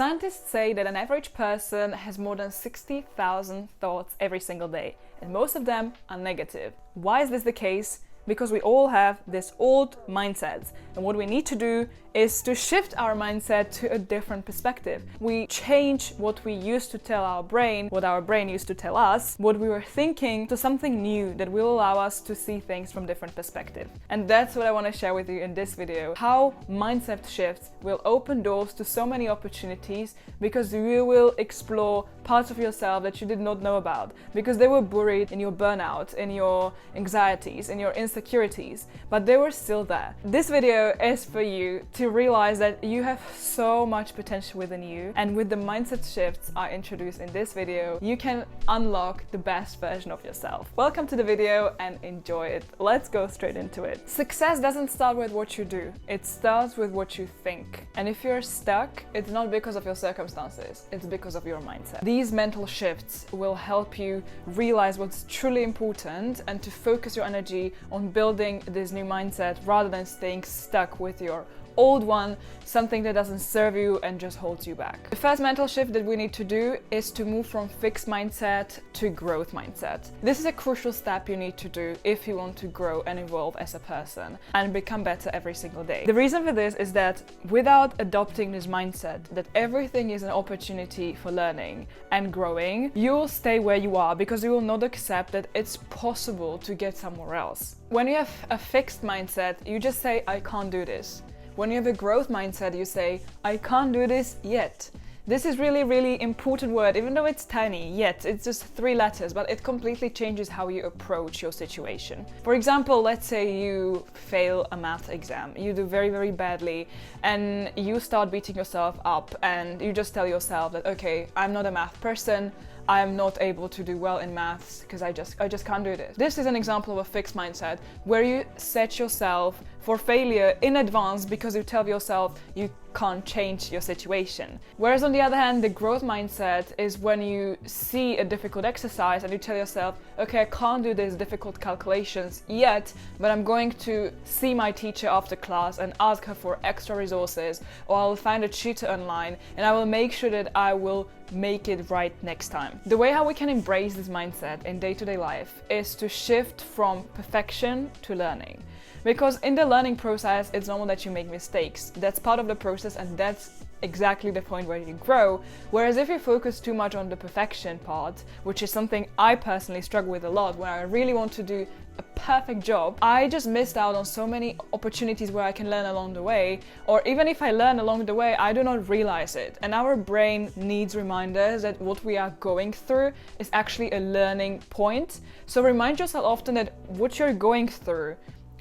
Scientists say that an average person has more than 60,000 thoughts every single day, and most of them are negative. Why is this the case? Because we all have this old mindset, and what we need to do is to shift our mindset to a different perspective. We change what we used to tell our brain, what our brain used to tell us, what we were thinking, to something new that will allow us to see things from different perspective. And that's what I want to share with you in this video, how mindset shifts will open doors to so many opportunities, because you will explore parts of yourself that you did not know about, because they were buried in your burnout, in your anxieties, in your insecurities, but they were still there. This video is for you to realize that you have so much potential within you, and with the mindset shifts I introduced in this video, you can unlock the best version of yourself. Welcome to the video and enjoy it. Let's go straight into it. Success doesn't start with what you do, it starts with what you think. And if you're stuck, it's not because of your circumstances, it's because of your mindset. These mental shifts will help you realize what's truly important and to focus your energy on building this new mindset rather than staying stuck with your old one, something that doesn't serve you and just holds you back. The first mental shift that we need to do is to move from fixed mindset to growth mindset. This is a crucial step you need to do if you want to grow and evolve as a person and become better every single day. The reason for this is that without adopting this mindset that everything is an opportunity for learning and growing, you will stay where you are because you will not accept that it's possible to get somewhere else. When you have a fixed mindset, you just say, I can't do this. When you have a growth mindset, you say, I can't do this yet. This is really important word, even though it's tiny, yet it's just 3 letters, but it completely changes how you approach your situation. For example, let's say you fail a math exam, you do very badly, and you start beating yourself up and you just tell yourself that, okay, I'm not a math person, I am not able to do well in maths because I just can't do this. This is an example of a fixed mindset where you set yourself for failure in advance because you tell yourself you can't change your situation. Whereas on the other hand, the growth mindset is when you see a difficult exercise and you tell yourself, okay, I can't do these difficult calculations yet, but I'm going to see my teacher after class and ask her for extra resources, or I'll find a tutor online and I will make sure that I will make it right next time. The way how we can embrace this mindset in day-to-day life is to shift from perfection to learning. Because in the learning process, it's normal that you make mistakes. That's part of the process and that's exactly the point where you grow. Whereas if you focus too much on the perfection part, which is something I personally struggle with a lot, when I really want to do a perfect job, I just missed out on so many opportunities where I can learn along the way, or even if I learn along the way, I do not realize it. And our brain needs reminders that what we are going through is actually a learning point. So remind yourself often that what you're going through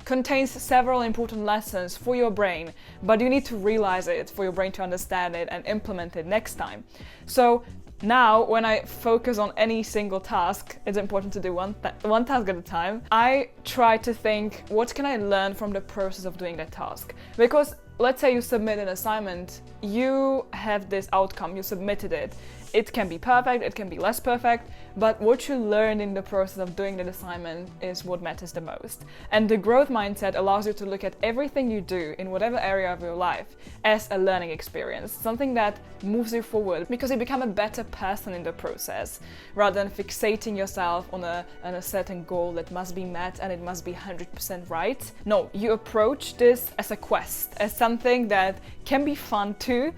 contains several important lessons for your brain, but you need to realize it for your brain to understand it and implement it next time. So now, when I focus on any single task, it's important to do one task at a time. I try to think, what can I learn from the process of doing that task? Because let's say you submit an assignment, you have this outcome, you submitted it. It can be perfect, it can be less perfect, but what you learn in the process of doing that assignment is what matters the most. And the growth mindset allows you to look at everything you do in whatever area of your life as a learning experience, something that moves you forward because you become a better person in the process, rather than fixating yourself on a certain goal that must be met and it must be 100% right. No, you approach this as a quest, as something that can be fun too,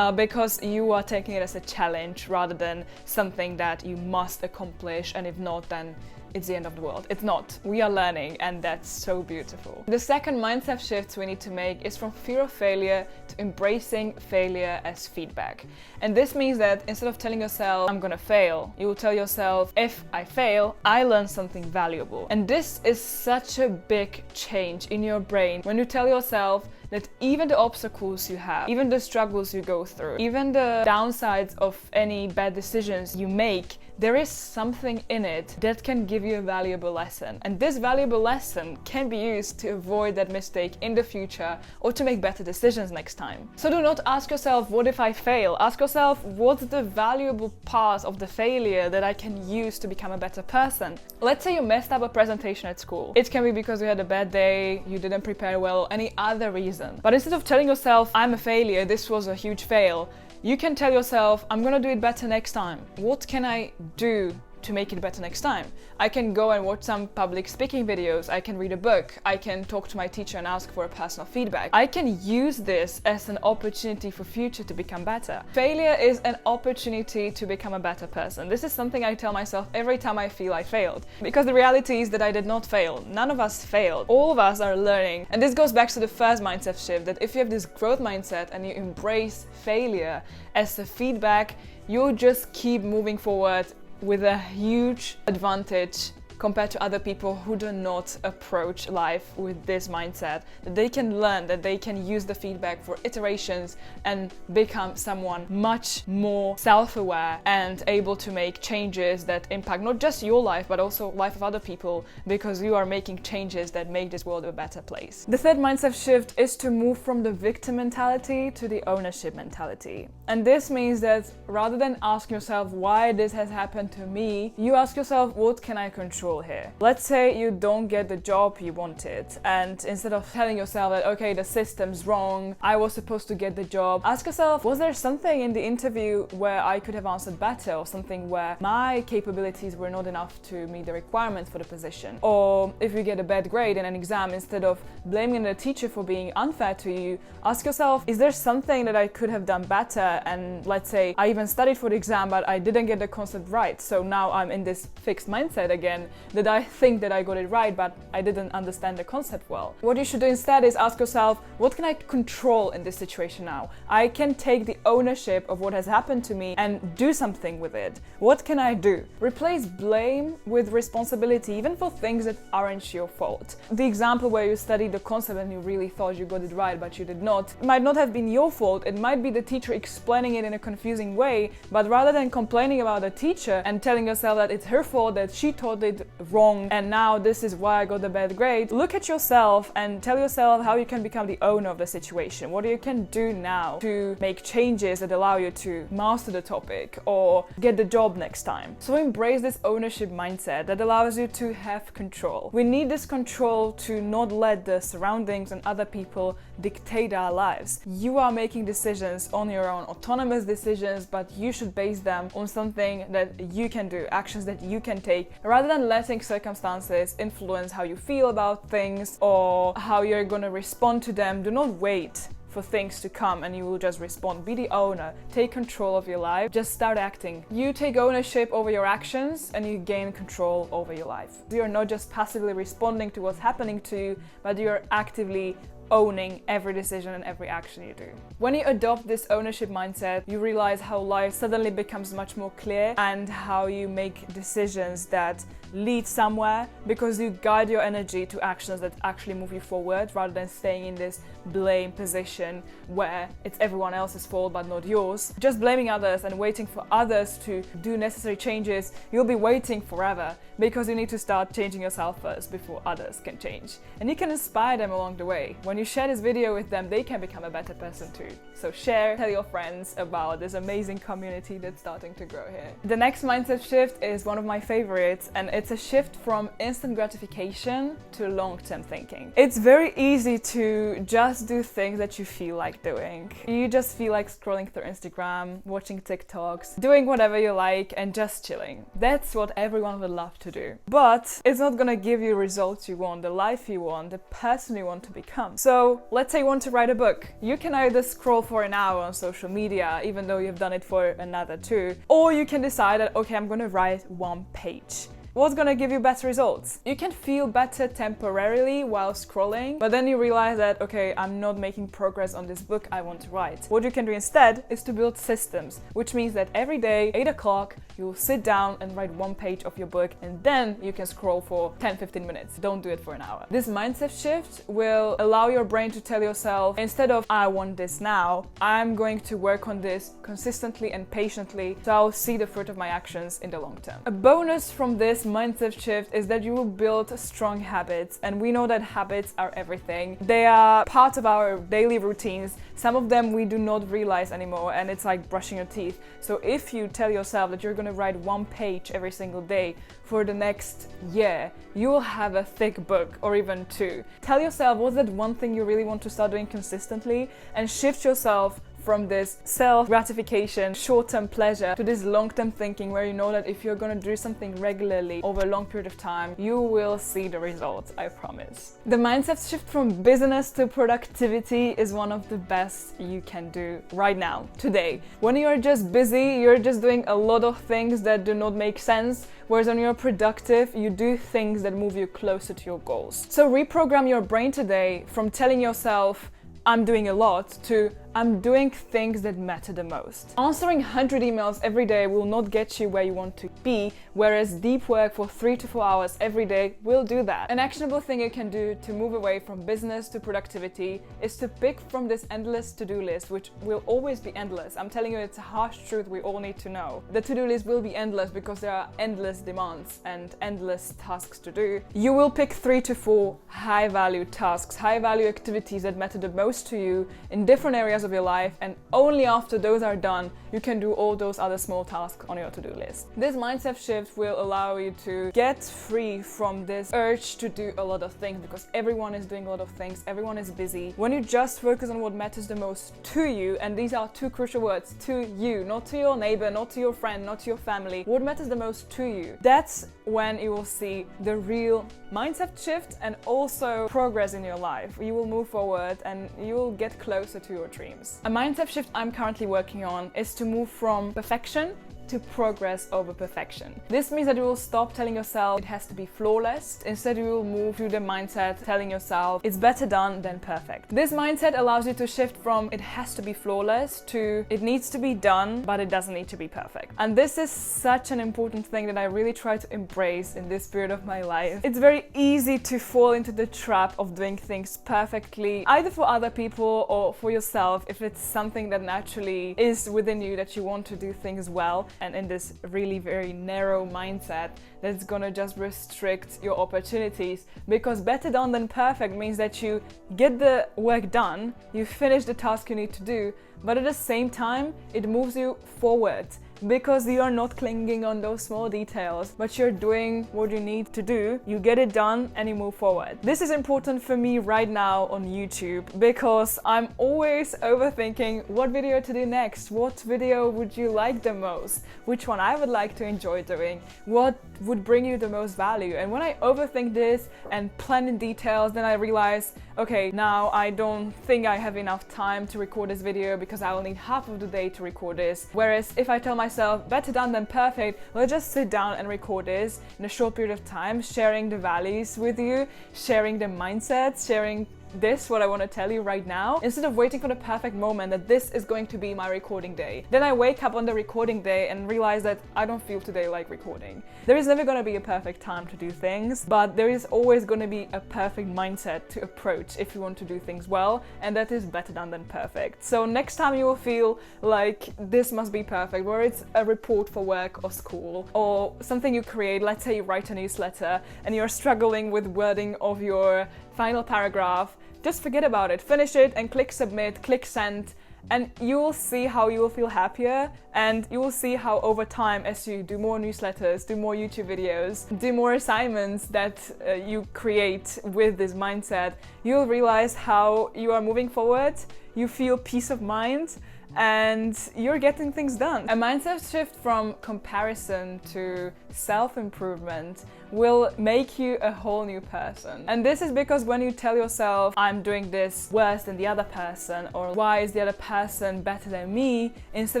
because you are taking it as a challenge rather than something that you must accomplish, and if not, then it's the end of the world. It's not. We are learning, and that's so beautiful. The second mindset shift we need to make is from fear of failure to embracing failure as feedback. And this means that instead of telling yourself, I'm gonna fail, you will tell yourself, if I fail, I learn something valuable. And this is such a big change in your brain when you tell yourself that even the obstacles you have, even the struggles you go through, even the downsides of any bad decisions you make, there is something in it that can give you a valuable lesson. And this valuable lesson can be used to avoid that mistake in the future or to make better decisions next time. So do not ask yourself, what if I fail? Ask yourself, what's the valuable part of the failure that I can use to become a better person? Let's say you messed up a presentation at school. It can be because you had a bad day, you didn't prepare well, any other reason. But instead of telling yourself, I'm a failure, this was a huge fail, You can tell yourself, I'm gonna do it better next time. What can I do to make it better next time? I can go and watch some public speaking videos, I can read a book, I can talk to my teacher and ask for a personal feedback. I can use this as an opportunity for future to become better. Failure is an opportunity to become a better person. This is something I tell myself every time I feel I failed. Because the reality is that I did not fail. None of us failed. All of us are learning. And this goes back to the first mindset shift, that if you have this growth mindset and you embrace failure as a feedback, you'll just keep moving forward with a huge advantage compared to other people who do not approach life with this mindset, that they can learn, that they can use the feedback for iterations and become someone much more self-aware and able to make changes that impact not just your life but also life of other people, because you are making changes that make this world a better place. The third mindset shift is to move from the victim mentality to the ownership mentality. And this means that rather than asking yourself why this has happened to me, you ask yourself, what can I control here? Let's say you don't get the job you wanted, and instead of telling yourself that, okay, the system's wrong, I was supposed to get the job, ask yourself, was there something in the interview where I could have answered better, or something where my capabilities were not enough to meet the requirements for the position? Or if you get a bad grade in an exam, instead of blaming the teacher for being unfair to you, ask yourself, is there something that I could have done better? And let's say I even studied for the exam but I didn't get the concept right, so now I'm in this fixed mindset again, that I think that I got it right but I didn't understand the concept well. What you should do instead is ask yourself, what can I control in this situation now? I can take the ownership of what has happened to me and do something with it. What can I do? Replace blame with responsibility, even for things that aren't your fault. The example where you studied the concept and you really thought you got it right but you did not, it might not have been your fault, it might be the teacher explaining it in a confusing way, but rather than complaining about the teacher and telling yourself that it's her fault, that she taught it wrong and now this is why I got the bad grade, look at yourself and tell yourself how you can become the owner of the situation, what you can do now to make changes that allow you to master the topic or get the job next time. So embrace this ownership mindset that allows you to have control. We need this control to not let the surroundings and other people dictate our lives. You are making decisions on your own, autonomous decisions, but you should base them on something that you can do, actions that you can take, rather than letting circumstances influence how you feel about things or how you're going to respond to them. Do not wait for things to come and you will just respond. Be the owner, take control of your life, just start acting. You take ownership over your actions and you gain control over your life. You're not just passively responding to what's happening to you, but you're actively owning every decision and every action you do. When you adopt this ownership mindset, you realize how life suddenly becomes much more clear and how you make decisions that lead somewhere, because you guide your energy to actions that actually move you forward rather than staying in this blame position where it's everyone else's fault but not yours. Just blaming others and waiting for others to do necessary changes, you'll be waiting forever, because you need to start changing yourself first before others can change. And you can inspire them along the way. When you share this video with them, they can become a better person too. So share, tell your friends about this amazing community that's starting to grow here. The next mindset shift is one of my favorites, and it's a shift from instant gratification to long-term thinking. It's very easy to just do things that you feel like doing. You just feel like scrolling through Instagram, watching TikToks, doing whatever you like and just chilling. That's what everyone would love to do. But it's not gonna give you results you want, the life you want, the person you want to become. So let's say you want to write a book. You can either scroll for an hour on social media, even though you've done it for another 2, or you can decide that, okay, I'm gonna write 1 page. What's gonna give you better results? You can feel better temporarily while scrolling, but then you realize that, okay, I'm not making progress on this book I want to write. What you can do instead is to build systems, which means that every day, 8 o'clock, you'll sit down and write 1 page of your book, and then you can scroll for 10-15 minutes. Don't do it for an hour. This mindset shift will allow your brain to tell yourself, instead of I want this now, I'm going to work on this consistently and patiently, so I'll see the fruit of my actions in the long term. A bonus from this mindset shift is that you will build strong habits, and we know that habits are everything. They are part of our daily routines. Some of them we do not realize anymore, and it's like brushing your teeth. So if you tell yourself that you're going to write 1 page every single day for the next year, you will have a thick book, or even 2. Tell yourself what's that one thing you really want to start doing consistently, and shift yourself from this self-gratification, short-term pleasure, to this long-term thinking where you know that if you're going to do something regularly over a long period of time, you will see the results, I promise. The mindset shift from business to productivity is one of the best you can do right now, today. When you're just busy, you're just doing a lot of things that do not make sense, whereas when you're productive, you do things that move you closer to your goals. So reprogram your brain today from telling yourself, I'm doing a lot, to I'm doing things that matter the most. Answering 100 emails every day will not get you where you want to be, whereas deep work for 3 to 4 hours every day will do that. An actionable thing you can do to move away from business to productivity is to pick from this endless to-do list, which will always be endless. I'm telling you, it's a harsh truth we all need to know. The to-do list will be endless because there are endless demands and endless tasks to do. You will pick 3 to 4 high-value tasks, high-value activities that matter the most to you in different areas of your life, and only after those are done, you can do all those other small tasks on your to-do list. This mindset shift will allow you to get free from this urge to do a lot of things, because everyone is doing a lot of things, everyone is busy. When you just focus on what matters the most to you, and these are two crucial words, to you, not to your neighbor, not to your friend, not to your family, what matters the most to you, that's when you will see the real mindset shift and also progress in your life. You will move forward and you will get closer to your dreams. A mindset shift I'm currently working on is to move from perfection to progress over perfection. This means that you will stop telling yourself it has to be flawless. Instead, you will move to the mindset telling yourself it's better done than perfect. This mindset allows you to shift from it has to be flawless to it needs to be done, but it doesn't need to be perfect. And this is such an important thing that I really try to embrace in this period of my life. It's very easy to fall into the trap of doing things perfectly, either for other people or for yourself, if it's something that naturally is within you, that you want to do things well. And in this really very narrow mindset that's gonna just restrict your opportunities, because better done than perfect means that you get the work done, you finish the task you need to do, but at the same time it moves you forward, because you are not clinging on those small details, but you're doing what you need to do, you get it done and you move forward. This is important for me right now on YouTube, because I'm always overthinking what video to do next, what video would you like the most, which one I would like to enjoy doing, what would bring you the most value. And when I overthink this and plan in details, then I realize, okay, now I don't think I have enough time to record this video because I will need half of the day to record this. Whereas if I tell myself better done than perfect, let's just sit down and record this in a short period of time, sharing the values with you, sharing the mindsets, sharing this, what I want to tell you right now, instead of waiting for the perfect moment that this is going to be my recording day. Then I wake up on the recording day and realize that I don't feel today like recording. There is never going to be a perfect time to do things, but there is always going to be a perfect mindset to approach if you want to do things well, and that is better done than perfect. So next time you will feel like this must be perfect, whether it's a report for work or school or something you create, let's say you write a newsletter and you're struggling with wording of your final paragraph, just forget about it, finish it and click submit, click send, and you will see how you will feel happier, and you will see how over time, as you do more newsletters, do more YouTube videos, do more assignments that you create with this mindset, you'll realize how you are moving forward, you feel peace of mind, and you're getting things done. A mindset shift from comparison to self-improvement will make you a whole new person. And this is because when you tell yourself, I'm doing this worse than the other person, or why is the other person better than me, instead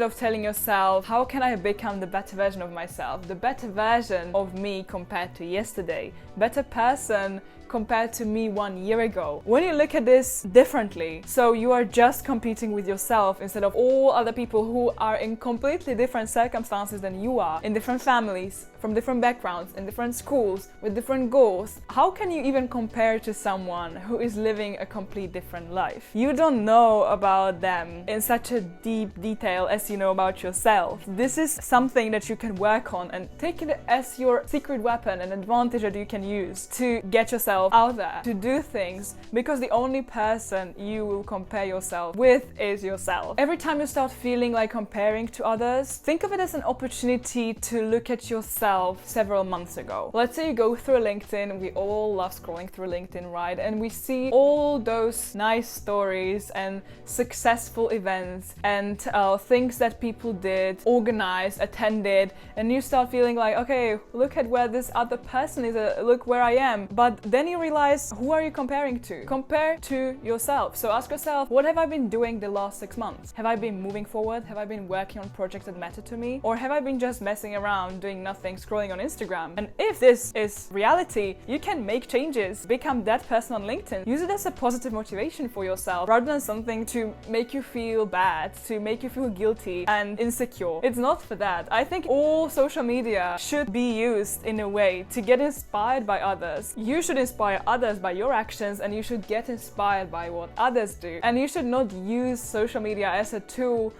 of telling yourself, how can I become the better version of myself, the better version of me compared to yesterday, better person compared to me 1 year ago. When you look at this differently, so you are just competing with yourself instead of all other people who are in completely different circumstances than you are, in different families, from different backgrounds, in different schools, with different goals. How can you even compare to someone who is living a complete different life? You don't know about them in such a deep detail as you know about yourself. This is something that you can work on and take it as your secret weapon, an advantage that you can use to get yourself yourself out there to do things, because the only person you will compare yourself with is yourself. Every time you start feeling like comparing to others, think of it as an opportunity to look at yourself several months ago. Let's say you go through LinkedIn. We all love scrolling through LinkedIn, right? And we see all those nice stories and successful events and things that people did, organized, attended, and you start feeling like, okay, look at where this other person is, look where I am. But then you realize, who are you comparing to? Compare to yourself. So ask yourself, what have I been doing the last 6 months? Have I been moving forward? Have I been working on projects that matter to me? Or have I been just messing around, doing nothing, scrolling on Instagram? And if this is reality, you can make changes, become that person on LinkedIn. Use it as a positive motivation for yourself rather than something to make you feel bad, to make you feel guilty and insecure. It's not for that. I think all social media should be used in a way to get inspired by others. You should inspire others by your actions, and you should get inspired by what others do. And you should not use social media as a tool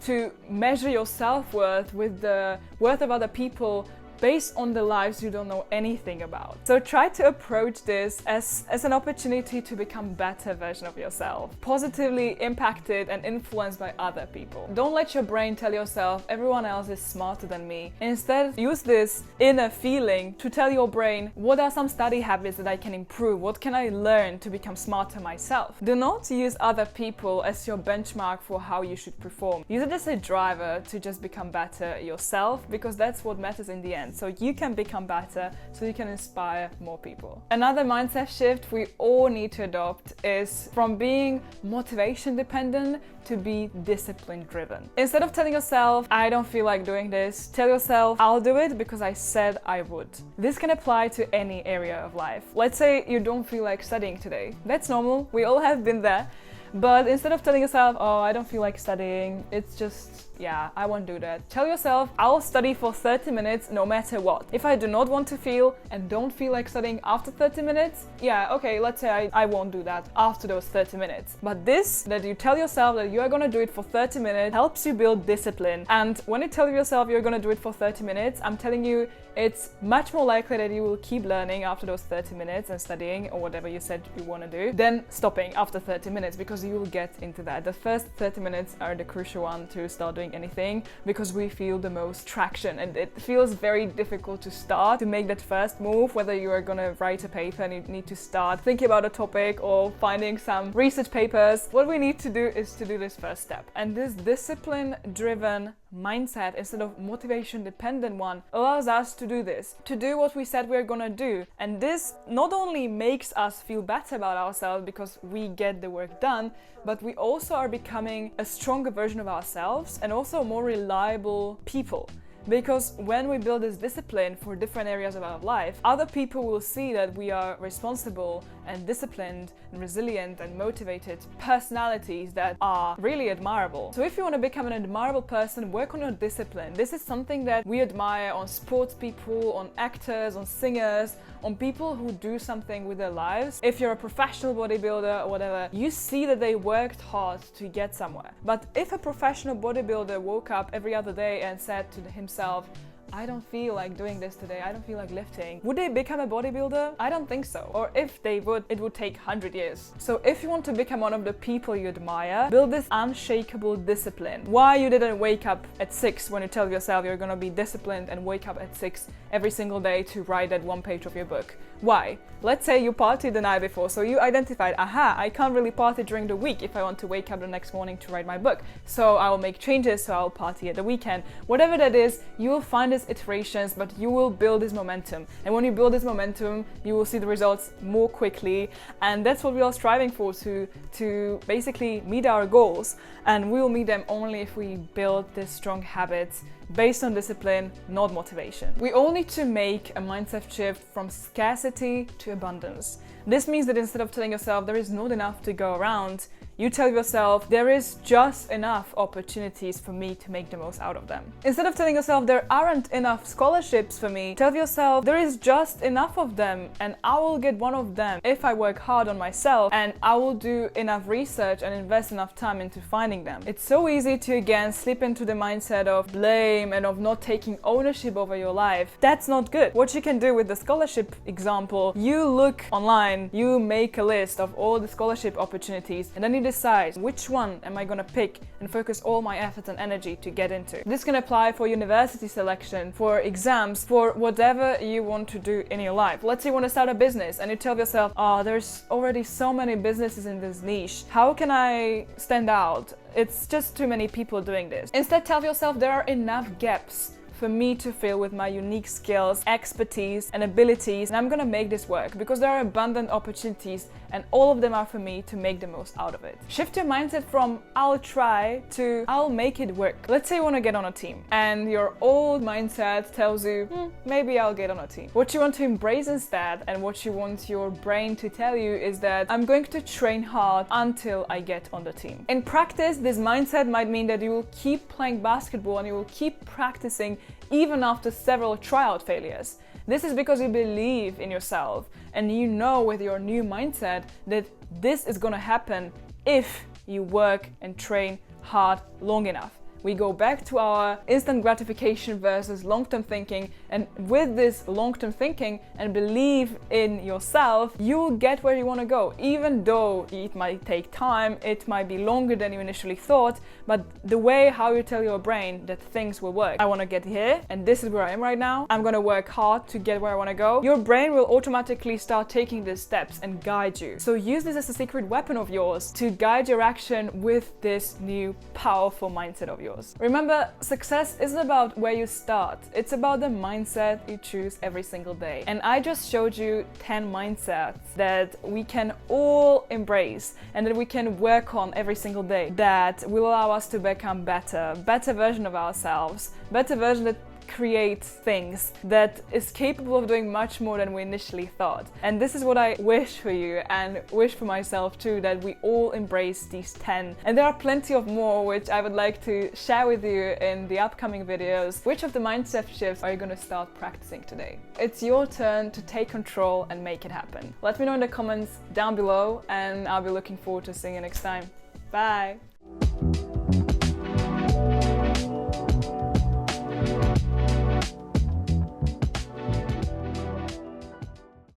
to measure your self-worth with the worth of other people based on the lives you don't know anything about. So try to approach this as an opportunity to become a better version of yourself, positively impacted and influenced by other people. Don't let your brain tell yourself everyone else is smarter than me. Instead, use this inner feeling to tell your brain, what are some study habits that I can improve? What can I learn to become smarter myself? Do not use other people as your benchmark for how you should perform. Use it as a driver to just become better yourself, because that's what matters in the end. So you can become better, so you can inspire more people. Another mindset shift we all need to adopt is from being motivation dependent to be discipline driven. Instead of telling yourself, I don't feel like doing this, tell yourself, I'll do it because I said I would. This can apply to any area of life. Let's say you don't feel like studying today. That's normal. We all have been there. But instead of telling yourself, oh, I don't feel like studying, it's just, yeah, I won't do that. Tell yourself, I'll study for 30 minutes no matter what. If I do not want to feel and don't feel like studying after 30 minutes, yeah, okay, let's say I won't do that after those 30 minutes. But this, that you tell yourself that you are gonna do it for 30 minutes, helps you build discipline. And when you tell yourself you're gonna do it for 30 minutes, I'm telling you, it's much more likely that you will keep learning after those 30 minutes and studying or whatever you said you want to do than stopping after 30 minutes, because you will get into that. The first 30 minutes are the crucial one to start doing anything, because we feel the most traction, and it feels very difficult to start, to make that first move, whether you are going to write a paper and you need to start thinking about a topic or finding some research papers. What we need to do is to do this first step. And this discipline driven mindset instead of motivation dependent one allows us to do this, to do what we said we're gonna do. And this not only makes us feel better about ourselves because we get the work done, but we also are becoming a stronger version of ourselves and also more reliable people. Because when we build this discipline for different areas of our life, other people will see that we are responsible and disciplined and resilient and motivated personalities that are really admirable. So if you want to become an admirable person, work on your discipline. This is something that we admire on sports people, on actors, on singers, on people who do something with their lives. If you're a professional bodybuilder or whatever, you see that they worked hard to get somewhere. But if a professional bodybuilder woke up every other day and said to himself, I don't feel like doing this today, I don't feel like lifting, would they become a bodybuilder? I don't think so. Or if they would, it would take 100 years. So if you want to become one of the people you admire, build this unshakable discipline. Why you didn't wake up at 6 when you tell yourself you're gonna be disciplined and wake up at 6 every single day to write that one page of your book? Why? Let's say you partied the night before, so you identified, aha, I can't really party during the week if I want to wake up the next morning to write my book. So I will make changes, so I'll party at the weekend. Whatever that is, you will find these iterations, but you will build this momentum. And when you build this momentum, you will see the results more quickly. And that's what we are striving for, to basically meet our goals. And we will meet them only if we build these strong habits based on discipline, not motivation. We all need to make a mindset shift from scarcity to abundance. This means that instead of telling yourself there is not enough to go around, You tell yourself there is just enough opportunities for me to make the most out of them. Instead of telling yourself there aren't enough scholarships for me, tell yourself there is just enough of them and I will get one of them if I work hard on myself and I will do enough research and invest enough time into finding them. It's so easy to again slip into the mindset of blame and of not taking ownership over your life. That's not good. What you can do with the scholarship example, you look online, you make a list of all the scholarship opportunities, and then you decide which one am I gonna pick and focus all my effort and energy to get into. This can apply for university selection, for exams, for whatever you want to do in your life. Let's say you want to start a business and you tell yourself, oh, there's already so many businesses in this niche. How can I stand out? It's just too many people doing this. Instead, tell yourself there are enough gaps for me to fill with my unique skills, expertise, and abilities, and I'm gonna make this work because there are abundant opportunities and all of them are for me to make the most out of it. Shift your mindset from I'll try to I'll make it work. Let's say you want to get on a team and your old mindset tells you, maybe I'll get on a team. What you want to embrace instead and what you want your brain to tell you is that I'm going to train hard until I get on the team. In practice, this mindset might mean that you will keep playing basketball and you will keep practicing even after several tryout failures. This is because you believe in yourself and you know with your new mindset that this is gonna happen if you work and train hard long enough. We go back to our instant gratification versus long-term thinking, and with this long-term thinking and belief in yourself, you will get where you want to go, even though it might take time, it might be longer than you initially thought, but the way how you tell your brain that things will work. I want to get here and this is where I am right now. I'm going to work hard to get where I want to go. Your brain will automatically start taking these steps and guide you. So use this as a secret weapon of yours to guide your action with this new powerful mindset of yours. Remember, success isn't about where you start, it's about the mindset you choose every single day. And I just showed you 10 mindsets that we can all embrace and that we can work on every single day that will allow us to become better version of ourselves, better version that creates things, that is capable of doing much more than we initially thought. And this is what I wish for you and wish for myself too, that we all embrace these 10. And there are plenty of more which I would like to share with you in the upcoming videos. Which of the mindset shifts are you going to start practicing today? It's your turn to take control and make it happen. Let me know in the comments down below and I'll be looking forward to seeing you next time. Bye!